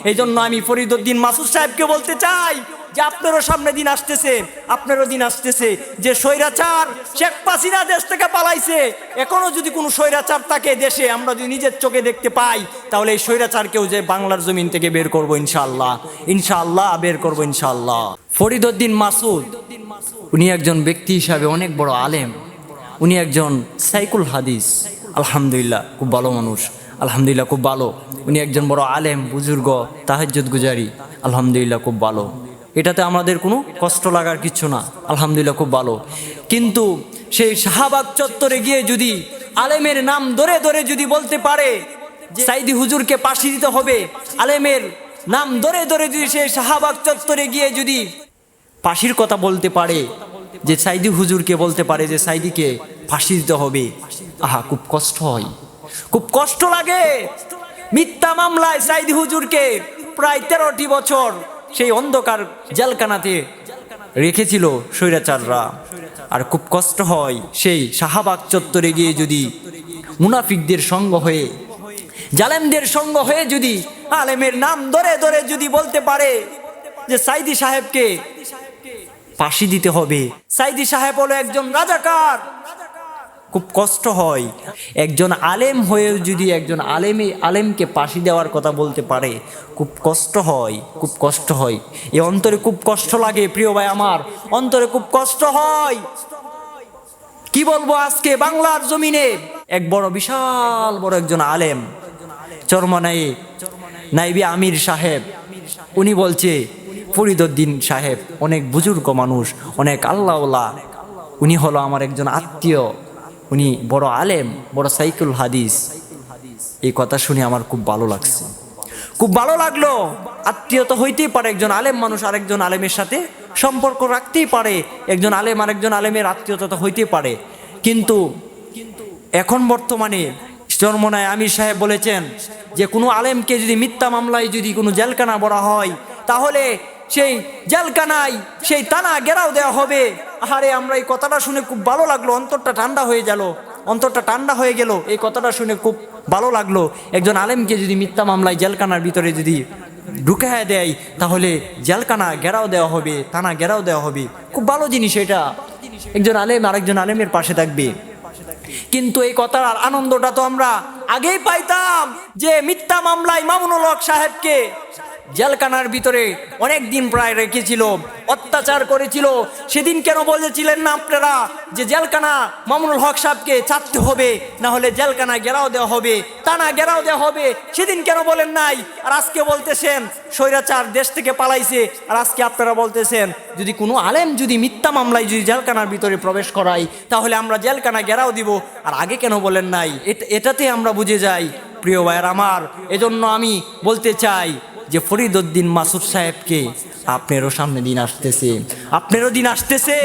এই জন্য আমি ফরিদউদ্দিন মাসুদ সাহেবকে বলতে চাই যে আপনারও সামনে দিন আসতেছে, আপনারও দিন আসতেছে যে স্বৈরাচার শেখ হাসিনা দেশ থেকে পালাইছে। এখনো যদি কোনো স্বৈরাচার থাকে দেশে, আমরা যদি নিজের চোখে দেখতে পাই, তাহলে এই স্বৈরাচারকেও যে বাংলার জমিন থেকে বের করবো ইনশাআল্লাহ, ইনশাআল্লাহ বের করবো ইনশাআল্লাহ। ফরিদউদ্দিন মাসুদ উনি একজন ব্যক্তি হিসাবে অনেক বড় আলেম, উনি একজন সাইকুল হাদিস, আলহামদুলিল্লাহ খুব ভালো মানুষ, আলহামদুলিল্লাহ খুব ভালো। উনি একজন বড় আলেম, বুজুর্গ, তাহাজ্জুদ গুজারি, আলহামদুলিল্লাহ খুব ভালো। এটাতে আমাদের কোনো কষ্ট লাগার কিছু না, আলহামদুলিল্লাহ খুব ভালো। কিন্তু সেই শাহবাগ চত্বরে গিয়ে যদি আলেমের নাম ধরে ধরে যদি বলতে পারে যে সাইদি হুজুরকে ফাঁসি দিতে হবে, আলেমের নাম ধরে ধরে যদি সেই শাহবাগ চত্বরে গিয়ে যদি ফাঁসির কথা বলতে পারে, যে সাইদি হুজুরকে বলতে পারে যে সাইদিকে ফাঁসি দিতে হবে, আহা খুব কষ্ট হয়, খুব কষ্ট লাগে। মিথ্যা মামলায় সাইদি হুজুরকে প্রায় 13টি বছর সেই অন্ধকার জেলখানাতে রেখেছিল স্বৈরাচাররা। আর খুব কষ্ট হয় সেই শাহবাগ চত্বরে গিয়ে যদি মুনাফিকদের সঙ্গ হয়ে, জালেমদের সঙ্গ হয়ে যদি আলেমের নাম ধরে ধরে যদি বলতে পারে যে সাইদি সাহেবকে ফাঁসি দিতে হবে, সাইদি সাহেব হলো একজন রাজাকার, খুব কষ্ট হয়। একজন আলেম হয়ে যদি একজন আলেমকে ফাঁসি দেওয়ার কথা বলতে পারে, খুব কষ্ট হয়, খুব কষ্ট হয়। এই অন্তরে খুব কষ্ট লাগে প্রিয় ভাই আমার, অন্তরে খুব কষ্ট হয়। কি বলবো, আজকে বাংলার জমিনে এক বড় বিশাল বড় একজন আলেম চরমনায়ে নাইবি আমির সাহেব, উনি বলছে ফরিদউদ্দিন সাহেব অনেক বুজুর্গ মানুষ, অনেক আল্লাহওয়ালা, উনি হলো আমার একজন আত্মীয়, উনি বড় আলেম, বড় সাইকুল হাদিস। এই কথা শুনে আমার খুব ভালো লাগছে, খুব ভালো লাগলো। আত্মীয় তো হইতেই পারে, একজন আলেম মানুষ আরেকজন আলেমের সাথে সম্পর্ক রাখতেই পারে, একজন আলেম আরেকজন আলেমের আত্মীয়তা তো হইতেই পারে। কিন্তু এখন বর্তমানে চরমনায় আমির সাহেব বলেছেন যে কোনো আলেমকে যদি মিথ্যা মামলায় যদি কোনো জেলখানা ভরা হয়, তাহলে সেই জেলখানায় সেই টানা ঘেরাও দেওয়া হবে। আরে আমরা এই কথাটা শুনে খুব ভালো লাগলো, অন্তরটা ঠান্ডা হয়ে গেল, অন্তরটা ঠান্ডা হয়ে গেল। এই কথাটা শুনে খুব ভালো লাগলো। একজন আলেমকে যদি মিথ্যা মামলায় জেলখানার ভিতরে যদি ঢুকায় দেয়, তাহলে জেলখানা ঘেরাও দেওয়া হবে, টানা ঘেরাও দেওয়া হবে। খুব ভালো জিনিস এটা, একজন আলেম আরেকজন আলেমের পাশে থাকবে। কিন্তু এই কথার আনন্দটা তো আমরা আগেই পাইতাম যে মিথ্যা মামলায় মামুনুল হক সাহেবকে জেলখানার ভিতরে অনেক দিন প্রায় রেখেছিল, অত্যাচার করেছিল। সেদিন কেন বলেছিলেন না আপনারা যে জেলখানা মামুনুল হক সাহেবকে ছাড়তে হবে, না হলে জেলখানা ঘেরাও দেওয়া হবে, টানা ঘেরাও দেওয়া হবে? সেদিন কেন বলেন নাই? আর আজকে বলতেছেন স্বৈরাচার দেশ থেকে পালাইছে, আর আজকে আপনারা বলতেছেন যদি কোনো আলেম যদি মিথ্যা মামলায় যদি জেলখানার ভিতরে প্রবেশ করাই, তাহলে আমরা জেলখানা ঘেরাও দিব। আর আগে কেন বলেন নাই? এটাতে আমরা বুঝে যাই প্রিয় ভাইয়ের আমার। এজন্য আমি বলতে চাই যে ফরিদউদ্দিন মাসুদ সাহেবকে আপনারও সামনে দিন আসতেছে, আপনারও দিন আসতেছে,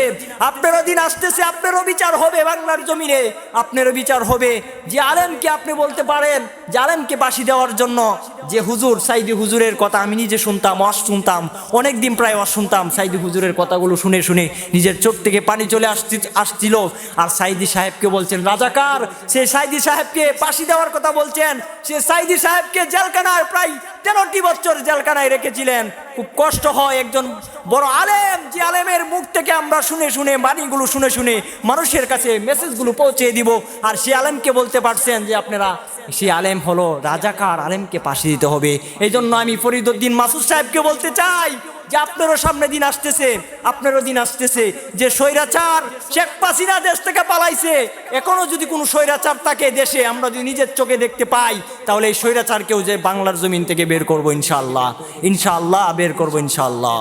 আপনারও দিন আসতেছে, আপনারও বিচার হবে বাংলার জমিনে, আপনারও বিচার হবে। যে আলেমকে আপনি বলতে পারেন যে আলেমকে ফাঁসি দেওয়ার জন্য যে হুজুর সাইদি হুজুরের কথা আমি নিজে শুনতাম, শুনতাম অনেক দিন প্রায় শুনতাম, সাইদি হুজুরের কথাগুলো শুনে শুনে নিজের চোখ থেকে পানি চলে আসছিল। আর সাইদি সাহেবকে বলছেন রাজাকার, সে সাইদি সাহেবকে ফাঁসি দেওয়ার কথা বলছেন, সে সাইদি সাহেবকে জেলখানায় প্রায় 13টি বছর জেলখানায় রেখেছিলেন। খুব কষ্ট হয় একজন বড় আলেম, যে আলেমের মুখ থেকে আমরা শুনে শুনে বাণীগুলো শুনে শুনে মানুষের কাছে মেসেজগুলো পৌঁছে দিব, আর সে আলেমকে বলতে পারছেন যে আপনারা সে আলেম হলো রাজাকার, আলেমকে ফাঁসি দিতে হবে। এই জন্য আমি ফরিদউদ্দিন মাসুদ সাহেবকে বলতে চাই যে আপনারও সামনে দিন আসতেছে, আপনারও দিন আসতেছে যে স্বৈরাচার শেখ হাসিনা দেশ থেকে পালাইছে। এখনো যদি কোনো স্বৈরাচার থাকে দেশে, আমরা যদি নিজের চোখে দেখতে পাই, তাহলে এই স্বৈরাচারকেও যে বাংলার জমিন থেকে বের করবো ইনশাআল্লাহ, ইনশাআল্লাহ বের করবো ইনশাআল্লাহ।